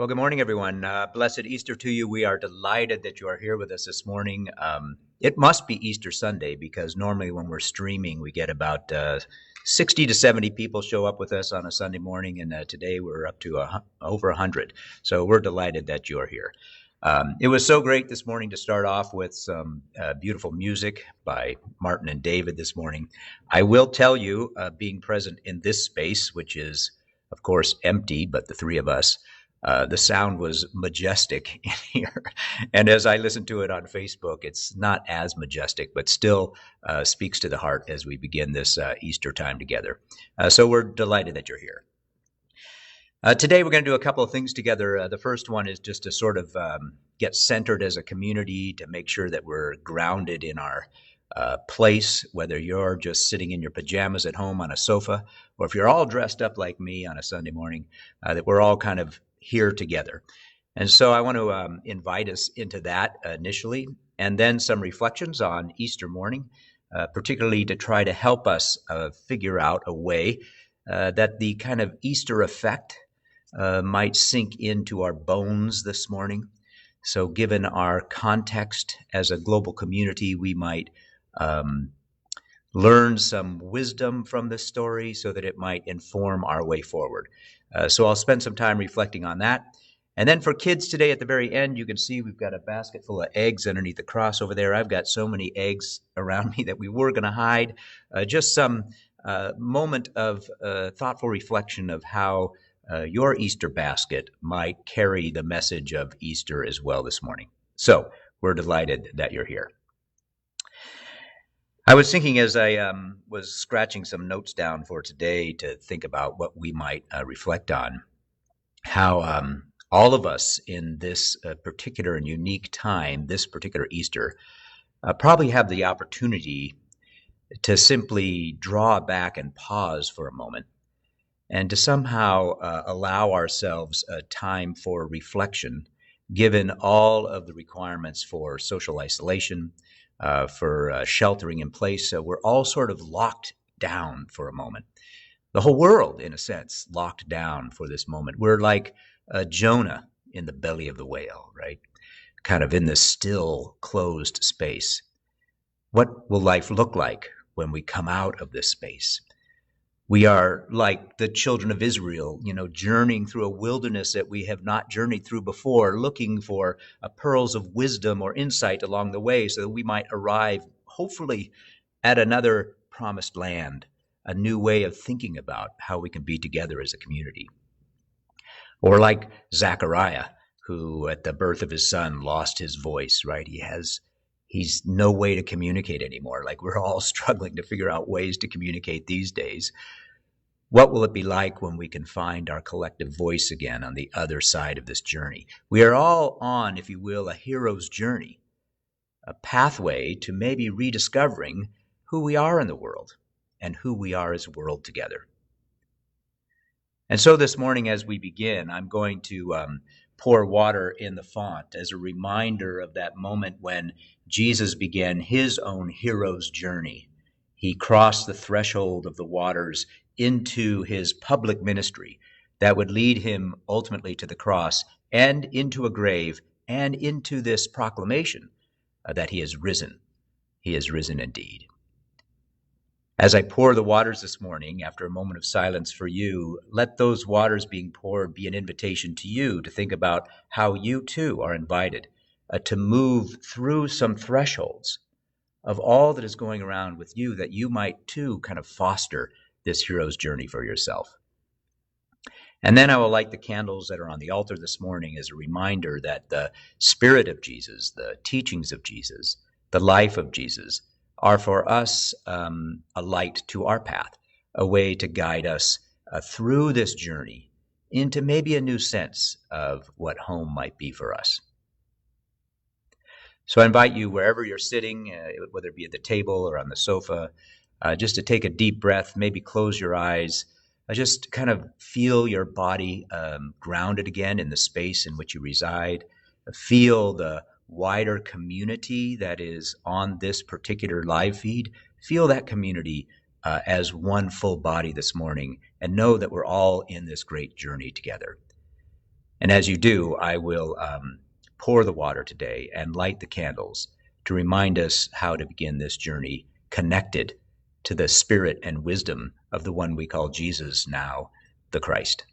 Well, good morning, everyone. Blessed Easter to you. We are delighted that you are here with us this morning. It must be Easter Sunday because normally when we're streaming, we get about 60 to 70 people show up with us on a Sunday morning, and today we're up to over 100. So we're delighted that you are here. It was so great this morning to start off with some beautiful music by Martin and David this morning. I will tell you, being present in this space, which is, of course, empty, but the three of us, the sound was majestic in here. And as I listened to it on Facebook, it's not as majestic, but still speaks to the heart as we begin this Easter time together. So we're delighted that you're here. Today, we're going to do a couple of things together. The first one is just to sort of get centered as a community, to make sure that we're grounded in our place, whether you're just sitting in your pajamas at home on a sofa, or if you're all dressed up like me on a Sunday morning, that we're all kind of here together. And so I want to invite us into that initially, and then some reflections on Easter morning, particularly to try to help us figure out a way that the kind of Easter effect might sink into our bones this morning. So given our context as a global community, we might learn some wisdom from this story so that it might inform our way forward. So I'll spend some time reflecting on that. And then for kids today at the very end, you can see we've got a basket full of eggs underneath the cross over there. I've got so many eggs around me that we were going to hide. Just some moment of thoughtful reflection of how your Easter basket might carry the message of Easter as well this morning. So we're delighted that you're here. I was thinking as I was scratching some notes down for today to think about what we might reflect on, how all of us in this particular and unique time, this particular Easter, probably have the opportunity to simply draw back and pause for a moment and to somehow allow ourselves a time for reflection, given all of the requirements for social isolation, for sheltering in place. So we're all sort of locked down for a moment. The whole world, in a sense, locked down for this moment. We're like Jonah in the belly of the whale, right? Kind of in this still, closed space. What will life look like when we come out of this space? We are like the children of Israel, journeying through a wilderness that we have not journeyed through before, looking for pearls of wisdom or insight along the way so that we might arrive, hopefully, at another promised land, a new way of thinking about how we can be together as a community. Or like Zechariah, who at the birth of his son lost his voice, right? He's no way to communicate anymore. Like we're all struggling to figure out ways to communicate these days. What will it be like when we can find our collective voice again on the other side of this journey? We are all on, if you will, a hero's journey, a pathway to maybe rediscovering who we are in the world and who we are as a world together. And so this morning as we begin, I'm going to pour water in the font as a reminder of that moment when Jesus began his own hero's journey. He crossed the threshold of the waters into his public ministry that would lead him ultimately to the cross and into a grave and into this proclamation that he has risen. He has risen indeed. As I pour the waters this morning, after a moment of silence for you, let those waters being poured be an invitation to you to think about how you too are invited to move through some thresholds of all that is going around with you, that you might too kind of foster this hero's journey for yourself. And then I will light the candles that are on the altar this morning as a reminder that the Spirit of Jesus, the teachings of Jesus, the life of Jesus are for us a light to our path, a way to guide us through this journey into maybe a new sense of what home might be for us. So I invite you, wherever you're sitting, whether it be at the table or on the sofa, just to take a deep breath, maybe close your eyes, just kind of feel your body grounded again in the space in which you reside. Feel the wider community that is on this particular live feed. Feel that community as one full body this morning, and know that we're all in this great journey together. And as you do, I will pour the water today and light the candles to remind us how to begin this journey connected to the spirit and wisdom of the one we call Jesus, now the Christ.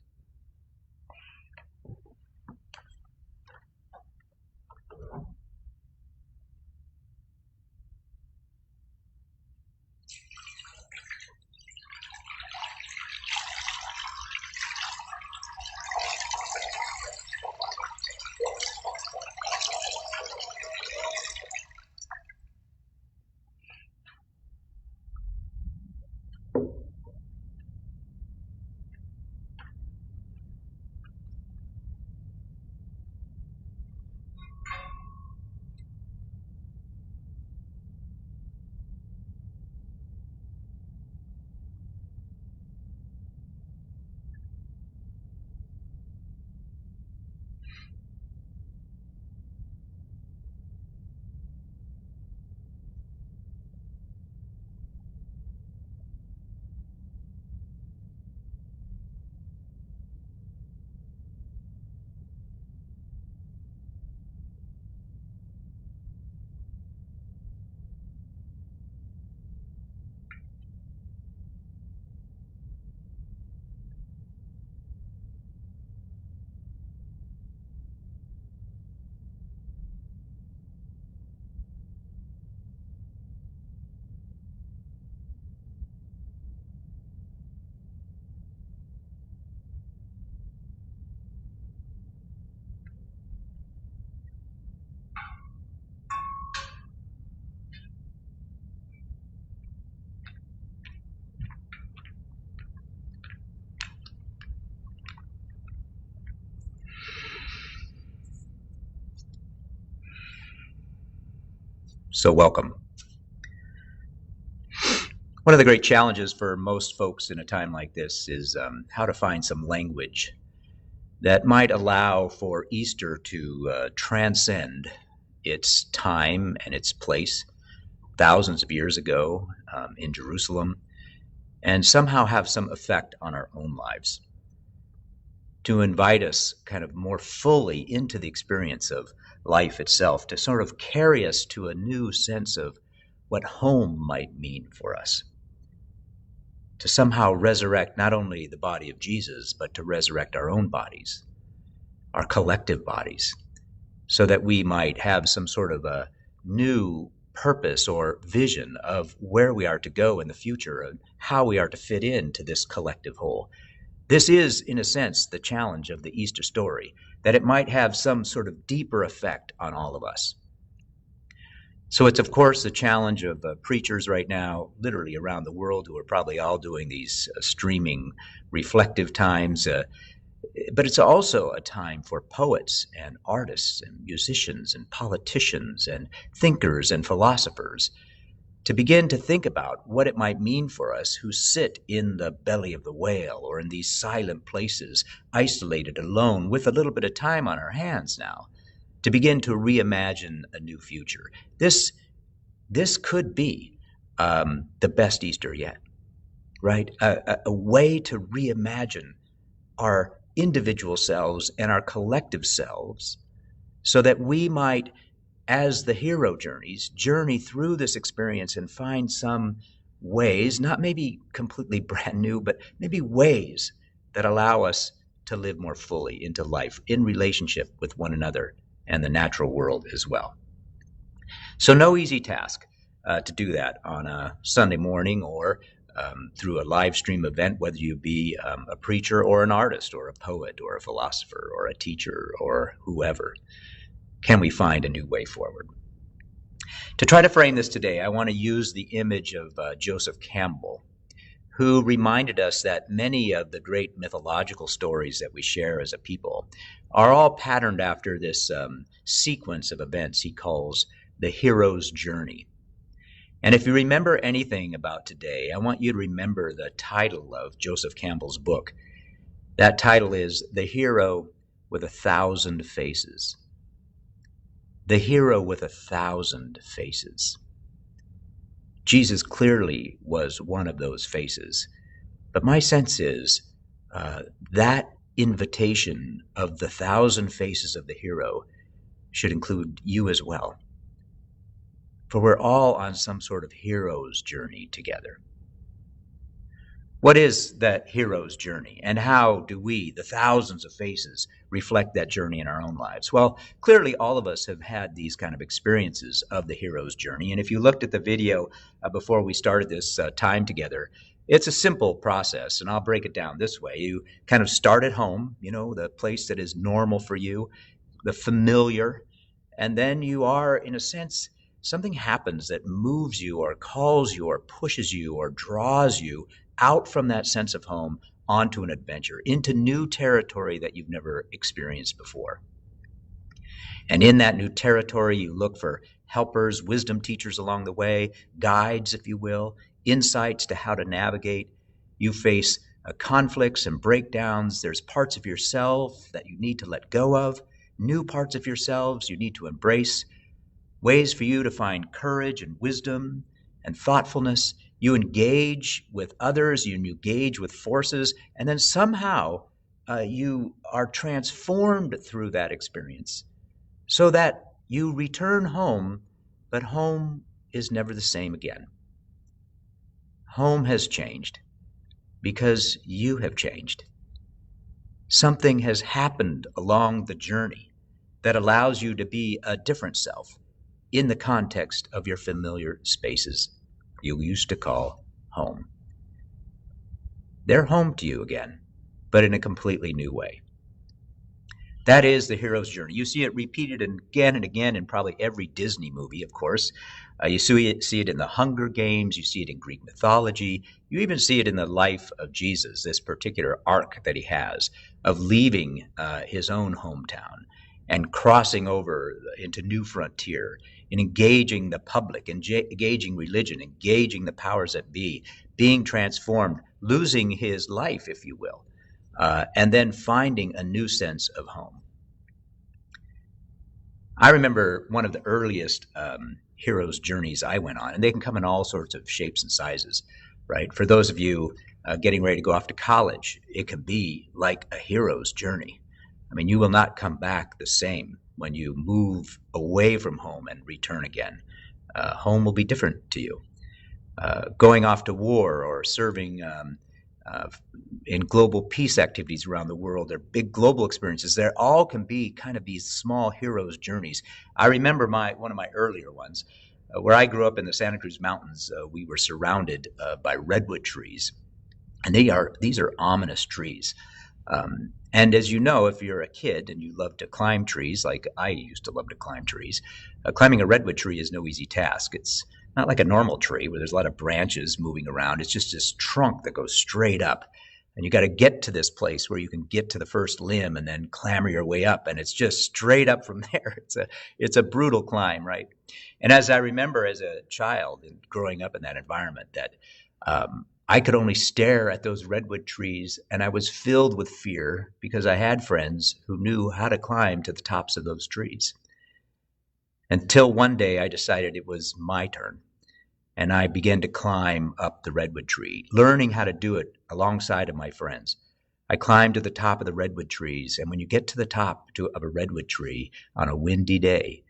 So welcome. One of the great challenges for most folks in a time like this is how to find some language that might allow for Easter to transcend its time and its place thousands of years ago in Jerusalem, and somehow have some effect on our own lives, to invite us kind of more fully into the experience of life itself, to sort of carry us to a new sense of what home might mean for us, to somehow resurrect not only the body of Jesus, but to resurrect our own bodies, our collective bodies, so that we might have some sort of a new purpose or vision of where we are to go in the future and how we are to fit into this collective whole. This is, in a sense, the challenge of the Easter story, that it might have some sort of deeper effect on all of us. So it's, of course, the challenge of preachers right now, literally around the world, who are probably all doing these streaming reflective times. But it's also a time for poets and artists and musicians and politicians and thinkers and philosophers to begin to think about what it might mean for us who sit in the belly of the whale or in these silent places, isolated, alone, with a little bit of time on our hands now, to begin to reimagine a new future. This could be the best Easter yet, right? A way to reimagine our individual selves and our collective selves so that we might, as the hero journey through this experience and find some ways, not maybe completely brand new, but maybe ways that allow us to live more fully into life in relationship with one another and the natural world as well. So no easy task to do that on a Sunday morning or through a live stream event, whether you be a preacher or an artist or a poet or a philosopher or a teacher or whoever. Can we find a new way forward? To try to frame this today, I want to use the image of Joseph Campbell, who reminded us that many of the great mythological stories that we share as a people are all patterned after this sequence of events he calls the hero's journey. And if you remember anything about today, I want you to remember the title of Joseph Campbell's book. That title is The Hero with 1,000 Faces. The hero with 1,000 faces. Jesus clearly was one of those faces, but my sense is that invitation of the thousand faces of the hero should include you as well. For we're all on some sort of hero's journey together. What is that hero's journey, and how do we, the thousands of faces, reflect that journey in our own lives? Well, clearly all of us have had these kind of experiences of the hero's journey. And if you looked at the video before we started this time together, it's a simple process, and I'll break it down this way. You kind of start at home, the place that is normal for you, the familiar, and then you are, in a sense, something happens that moves you or calls you or pushes you or draws you out from that sense of home onto an adventure, into new territory that you've never experienced before. And in that new territory, you look for helpers, wisdom teachers along the way, guides, if you will, insights to how to navigate. You face conflicts and breakdowns. There's parts of yourself that you need to let go of, new parts of yourselves you need to embrace, ways for you to find courage and wisdom and thoughtfulness. You engage with others, you engage with forces, and then somehow you are transformed through that experience so that you return home, but home is never the same again. Home has changed because you have changed. Something has happened along the journey that allows you to be a different self in the context of your familiar spaces you used to call home. They're home to you again, but in a completely new way. That is the hero's journey. You see it repeated again and again in probably every Disney movie, of course. You see it in the Hunger Games. You see it in Greek mythology. You even see it in the life of Jesus, this particular arc that he has of leaving his own hometown and crossing over into new frontier, and engaging the public, engaging religion, engaging the powers that be, being transformed, losing his life, if you will, and then finding a new sense of home. I remember one of the earliest hero's journeys I went on, and they can come in all sorts of shapes and sizes, right? For those of you getting ready to go off to college, it can be like a hero's journey. I mean, you will not come back the same when you move away from home and return again. Home will be different to you. Going off to war or serving in global peace activities around the world, they're big global experiences. They all can be kind of these small heroes' journeys. I remember one of my earlier ones, where I grew up in the Santa Cruz Mountains. We were surrounded by redwood trees, and these are ominous trees. And as you know, if you're a kid and you love to climb trees, like I used to love to climb trees, climbing a redwood tree is no easy task. It's not like a normal tree where there's a lot of branches moving around. It's just this trunk that goes straight up. And you got to get to this place where you can get to the first limb and then clamber your way up. And it's just straight up from there. It's a brutal climb, right? And as I remember as a child and growing up in that environment, that I could only stare at those redwood trees, and I was filled with fear because I had friends who knew how to climb to the tops of those trees. Until one day I decided it was my turn, and I began to climb up the redwood tree, learning how to do it alongside of my friends. I climbed to the top of the redwood trees, and when you get to the top of a redwood tree on a windy day,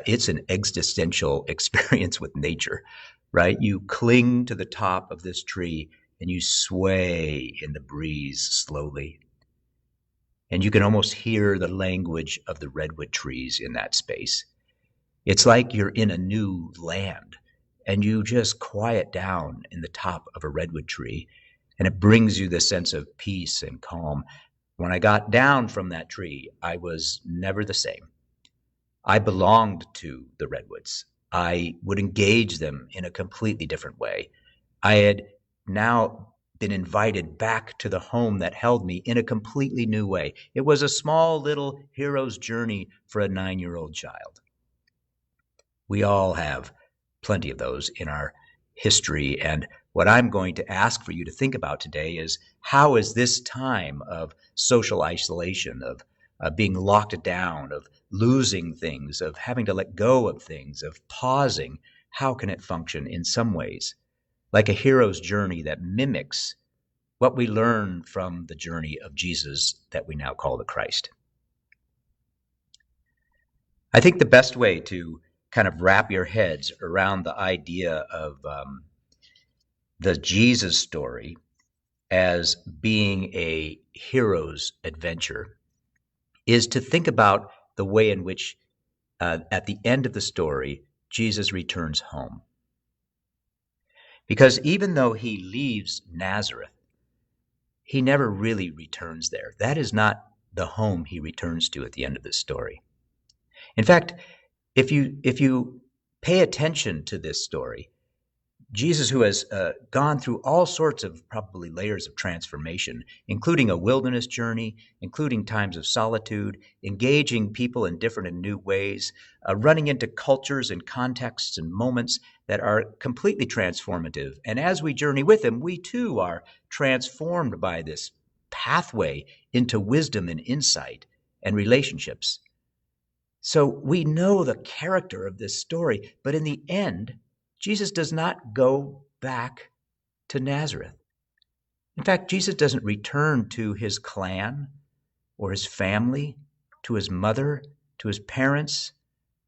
it's an existential experience with nature. Right? You cling to the top of this tree and you sway in the breeze slowly. And you can almost hear the language of the redwood trees in that space. It's like you're in a new land, and you just quiet down in the top of a redwood tree, and it brings you this sense of peace and calm. When I got down from that tree, I was never the same. I belonged to the redwoods. I would engage them in a completely different way. I had now been invited back to the home that held me in a completely new way. It was a small little hero's journey for a 9-year-old child. We all have plenty of those in our history, and what I'm going to ask for you to think about today is, how is this time of social isolation, of being locked down, of losing things, of having to let go of things, of pausing, how can it function in some ways like a hero's journey that mimics what we learn from the journey of Jesus that we now call the Christ. I think the best way to kind of wrap your heads around the idea of the Jesus story as being a hero's adventure is to think about the way in which, at the end of the story, Jesus returns home. Because even though he leaves Nazareth, he never really returns there. That is not the home he returns to at the end of this story. In fact, if you pay attention to this story, Jesus, who has gone through all sorts of probably layers of transformation, including a wilderness journey, including times of solitude, engaging people in different and new ways, running into cultures and contexts and moments that are completely transformative. And as we journey with him, we too are transformed by this pathway into wisdom and insight and relationships. So we know the character of this story, but in the end, Jesus does not go back to Nazareth. In fact, Jesus doesn't return to his clan or his family, to his mother, to his parents.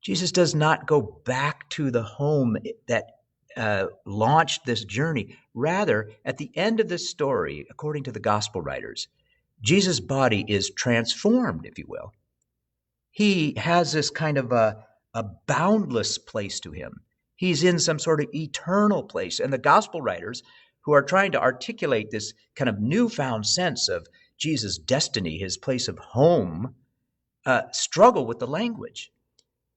Jesus does not go back to the home that launched this journey. Rather, at the end of this story, according to the gospel writers, Jesus' body is transformed, if you will. He has this kind of a boundless place to him. He's in some sort of eternal place. And the gospel writers, who are trying to articulate this kind of newfound sense of Jesus' destiny, his place of home, struggle with the language.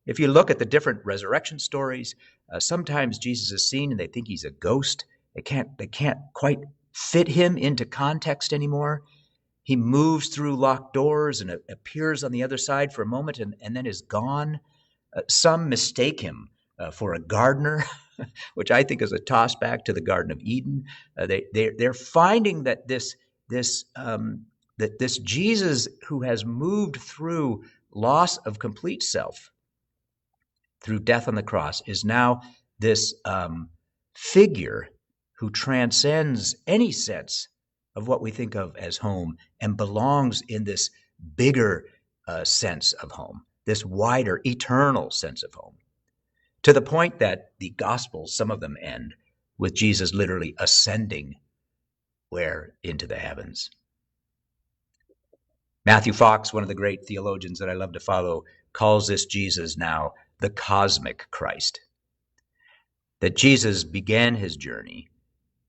If you look at the different resurrection stories, sometimes Jesus is seen and they think he's a ghost. They can't quite fit him into context anymore. He moves through locked doors and appears on the other side for a moment and then is gone. Some mistake him for a gardener, which I think is a toss back to the Garden of Eden. They're finding that this Jesus who has moved through loss of complete self, through death on the cross, is now this figure who transcends any sense of what we think of as home and belongs in this bigger sense of home, this wider, eternal sense of home. To the point that the Gospels, some of them end with Jesus literally ascending where? Into the heavens. Matthew Fox, one of the great theologians that I love to follow, calls this Jesus now the cosmic Christ. That Jesus began his journey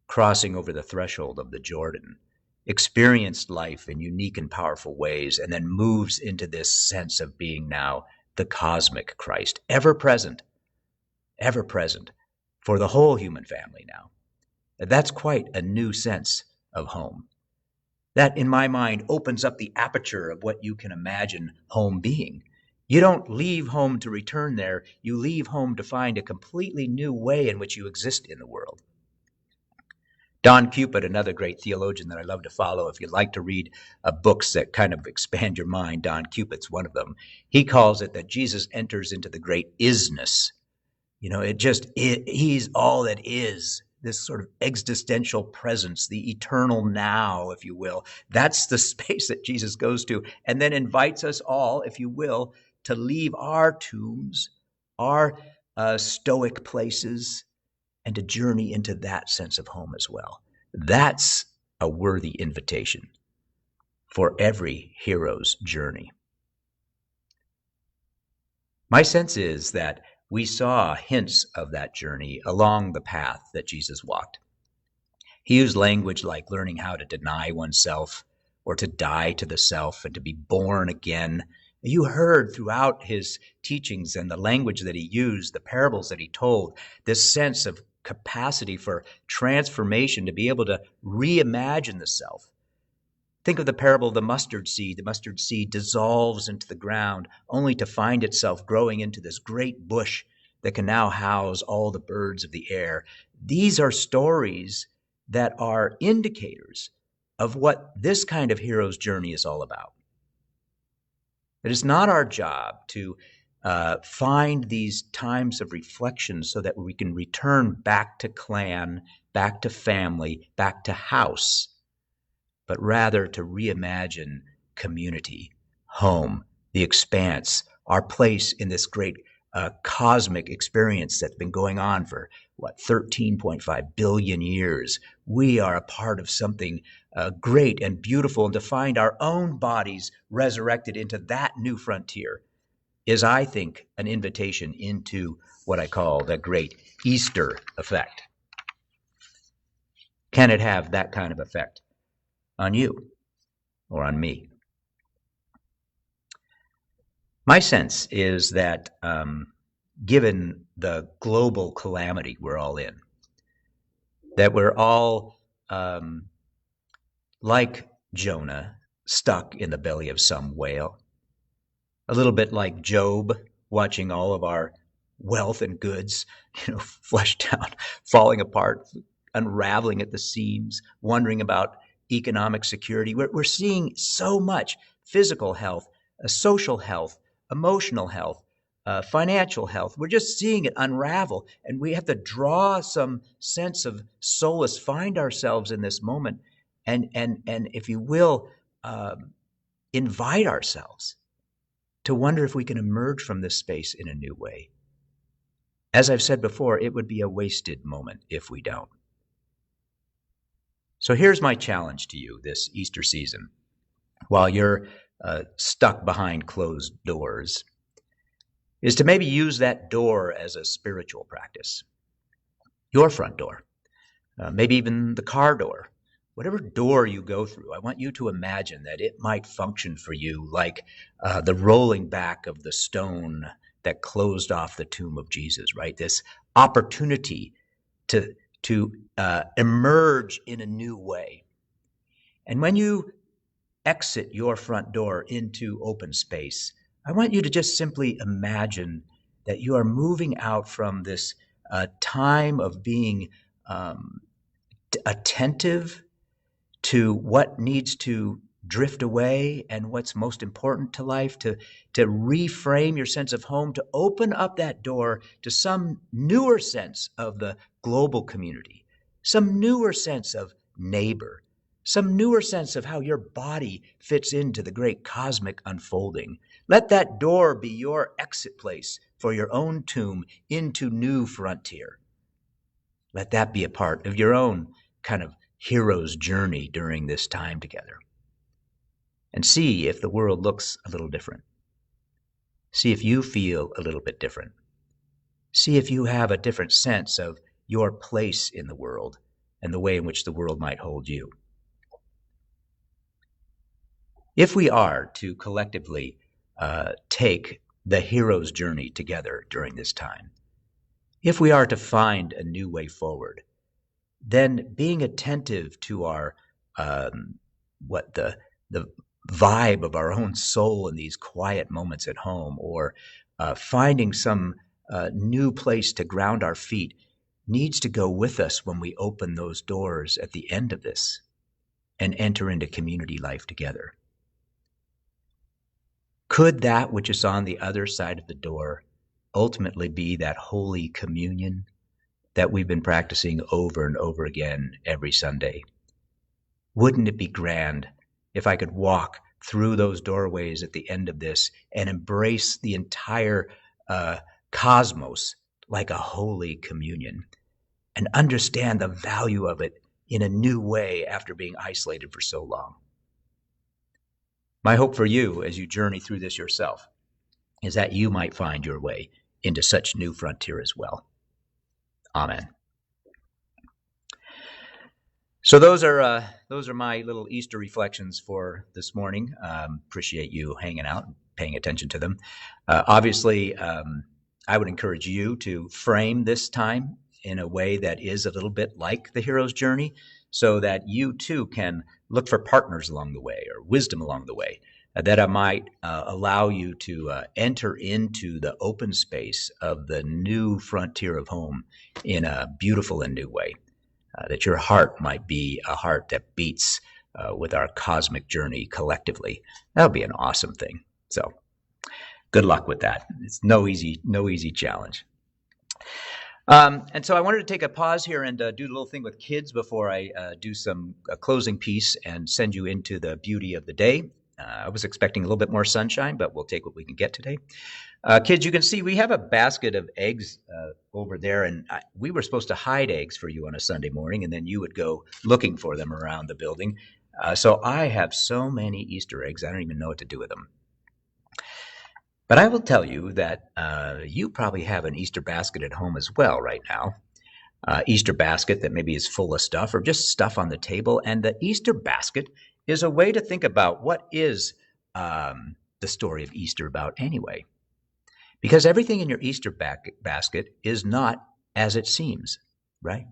crossing over the threshold of the Jordan, experienced life in unique and powerful ways, and then moves into this sense of being now the cosmic Christ, ever present for the whole human family now. That's quite a new sense of home. That, in my mind, opens up the aperture of what you can imagine home being. You don't leave home to return there. You leave home to find a completely new way in which you exist in the world. Don Cupid, another great theologian that I love to follow, if you'd like to read books that kind of expand your mind, Don Cupid's one of them. He calls it that Jesus enters into the great isness. You know, he's all that is, this sort of existential presence, the eternal now, if you will. That's the space that Jesus goes to, and then invites us all, if you will, to leave our tombs, our stoic places, and to journey into that sense of home as well. That's a worthy invitation for every hero's journey. My sense is that we saw hints of that journey along the path that Jesus walked. He used language like learning how to deny oneself or to die to the self and to be born again. You heard throughout his teachings and the language that he used, the parables that he told, this sense of capacity for transformation, to be able to reimagine the self. Think of the parable of the mustard seed. The mustard seed dissolves into the ground only to find itself growing into this great bush that can now house all the birds of the air. These are stories that are indicators of what this kind of hero's journey is all about. It is not our job to find these times of reflection so that we can return back to clan, back to family, back to house. but rather to reimagine community, home, the expanse, our place in this great cosmic experience that's been going on for, 13.5 billion years. We are a part of something great and beautiful, and to find our own bodies resurrected into that new frontier is, I think, an invitation into what I call the great Easter effect. Can it have that kind of effect on you or on me? My sense is that given the global calamity we're all in, that we're all like Jonah, stuck in the belly of some whale, a little bit like Job, watching all of our wealth and goods, flushed down, falling apart, unraveling at the seams, wondering about economic security. We're seeing so much physical health, social health, emotional health, financial health. We're just seeing it unravel, and we have to draw some sense of solace, find ourselves in this moment, and if you will, invite ourselves to wonder if we can emerge from this space in a new way. As I've said before, it would be a wasted moment if we don't. So here's my challenge to you this Easter season. While you're stuck behind closed doors, is to maybe use that door as a spiritual practice. Your front door, maybe even the car door, whatever door you go through, I want you to imagine that it might function for you like the rolling back of the stone that closed off the tomb of Jesus, right? This opportunity to emerge in a new way. And when you exit your front door into open space, I want you to just simply imagine that you are moving out from this time of being attentive to what needs to drift away and what's most important to life, to reframe your sense of home, to open up that door to some newer sense of the global community, some newer sense of neighbor, some newer sense of how your body fits into the great cosmic unfolding. Let that door be your exit place for your own tomb into new frontier. Let that be a part of your own kind of hero's journey during this time together. And see if the world looks a little different. See if you feel a little bit different. See if you have a different sense of your place in the world and the way in which the world might hold you. If we are to collectively take the hero's journey together during this time, if we are to find a new way forward, then being attentive to our the vibe of our own soul in these quiet moments at home, or finding some new place to ground our feet, needs to go with us when we open those doors at the end of this and enter into community life together. Could that which is on the other side of the door ultimately be that Holy Communion that we've been practicing over and over again every Sunday? Wouldn't it be grand if I could walk through those doorways at the end of this and embrace the entire cosmos like a Holy Communion and understand the value of it in a new way after being isolated for so long? My hope for you as you journey through this yourself is that you might find your way into such new frontier as well. Amen. So those are my little Easter reflections for this morning. Appreciate you hanging out and paying attention to them. Obviously, I would encourage you to frame this time in a way that is a little bit like the hero's journey, so that you too can look for partners along the way or wisdom along the way that might allow you to enter into the open space of the new frontier of home in a beautiful and new way. That your heart might be a heart that beats with our cosmic journey collectively. That would be an awesome thing. So good luck with that. It's no easy challenge. And so I wanted to take a pause here and do a little thing with kids before I do some closing piece and send you into the beauty of the day. I was expecting a little bit more sunshine, but we'll take what we can get today. Kids, you can see we have a basket of eggs over there, and we were supposed to hide eggs for you on a Sunday morning, and then you would go looking for them around the building. So I have so many Easter eggs, I don't even know what to do with them. But I will tell you that you probably have an Easter basket at home as well right now. Easter basket that maybe is full of stuff or just stuff on the table. And the Easter basket is a way to think about what is the story of Easter about anyway. Because everything in your Easter basket is not as it seems, right?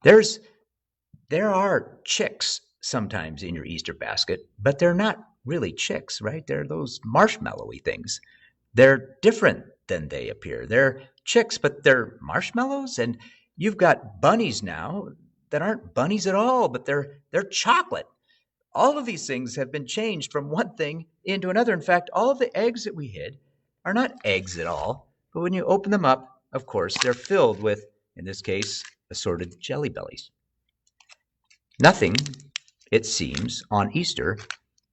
There are chicks sometimes in your Easter basket, but they're not really chicks, right? They're those marshmallowy things. They're different than they appear. They're chicks, but they're marshmallows. And you've got bunnies now that aren't bunnies at all, but they're chocolate. All of these things have been changed from one thing into another. In fact, all of the eggs that we hid are not eggs at all, but when you open them up, of course, they're filled with, in this case, assorted jelly bellies. Nothing, it seems, on Easter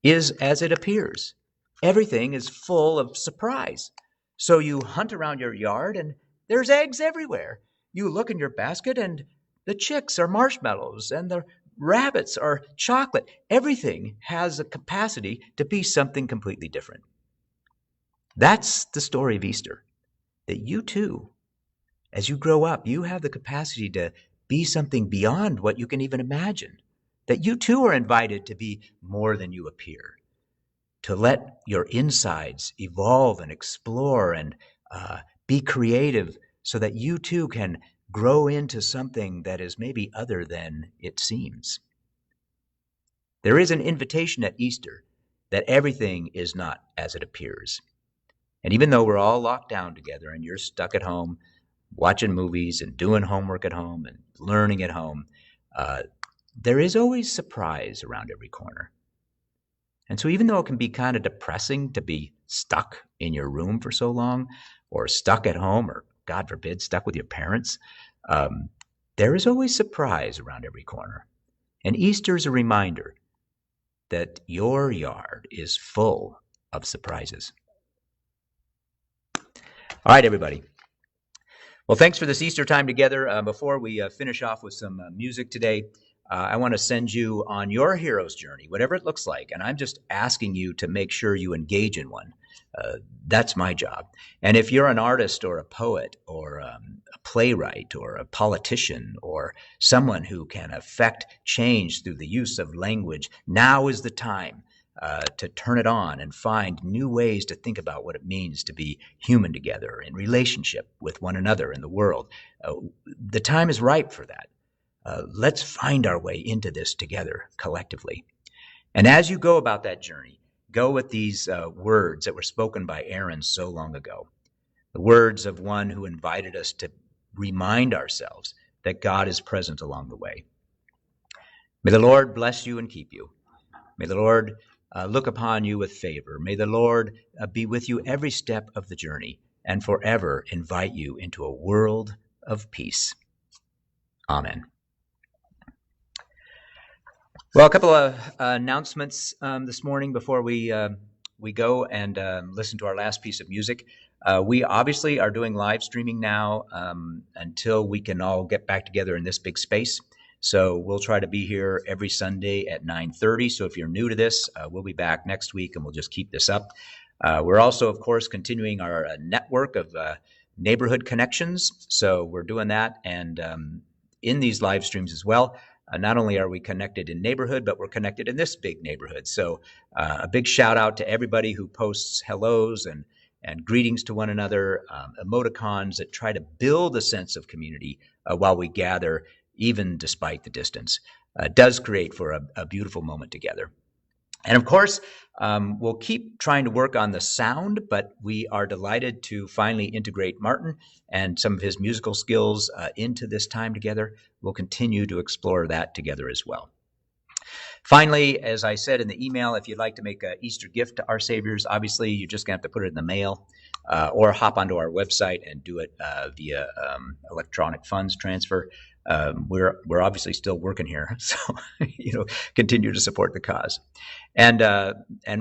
is as it appears. Everything is full of surprise. So you hunt around your yard and there's eggs everywhere. You look in your basket and the chicks are marshmallows and the rabbits are chocolate. Everything has a capacity to be something completely different. That's the story of Easter, that you too, as you grow up, you have the capacity to be something beyond what you can even imagine, that you too are invited to be more than you appear, to let your insides evolve and explore and be creative so that you too can grow into something that is maybe other than it seems. There is an invitation at Easter that everything is not as it appears. And even though we're all locked down together and you're stuck at home watching movies and doing homework at home and learning at home, there is always surprise around every corner. And so even though it can be kind of depressing to be stuck in your room for so long or stuck at home or, God forbid, stuck with your parents, there is always surprise around every corner. And Easter is a reminder that your yard is full of surprises. All right, everybody. Well, thanks for this Easter time together. Before we finish off with some music today, I want to send you on your hero's journey, whatever it looks like. And I'm just asking you to make sure you engage in one. That's my job. And if you're an artist or a poet or a playwright or a politician or someone who can affect change through the use of language, now is the time to turn it on and find new ways to think about what it means to be human together in relationship with one another in the world. The time is ripe for that. Let's find our way into this together collectively. And as you go about that journey, go with these words that were spoken by Aaron so long ago, the words of one who invited us to remind ourselves that God is present along the way. May the Lord bless you and keep you. May the Lord look upon you with favor. May the Lord be with you every step of the journey and forever invite you into a world of peace. Amen. Well, a couple of announcements this morning before we go and listen to our last piece of music. We obviously are doing live streaming now until we can all get back together in this big space. So we'll try to be here every Sunday at 9:30. So if you're new to this, we'll be back next week and we'll just keep this up. We're also, of course, continuing our network of neighborhood connections. So we're doing that and in these live streams as well. Not only are we connected in neighborhood, but we're connected in this big neighborhood. So a big shout out to everybody who posts hellos and greetings to one another, emoticons that try to build a sense of community while we gather, even despite the distance. Does create for a beautiful moment together. And of course, we'll keep trying to work on the sound, but we are delighted to finally integrate Martin and some of his musical skills into this time together. We'll continue to explore that together as well. Finally, as I said in the email, if you'd like to make an Easter gift to our Saviors, obviously you're just going to have to put it in the mail. or hop onto our website and do it via electronic funds transfer. We're obviously still working here, so continue to support the cause. And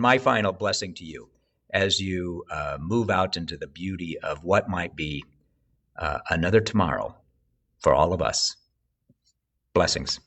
my final blessing to you as you move out into the beauty of what might be another tomorrow for all of us. Blessings.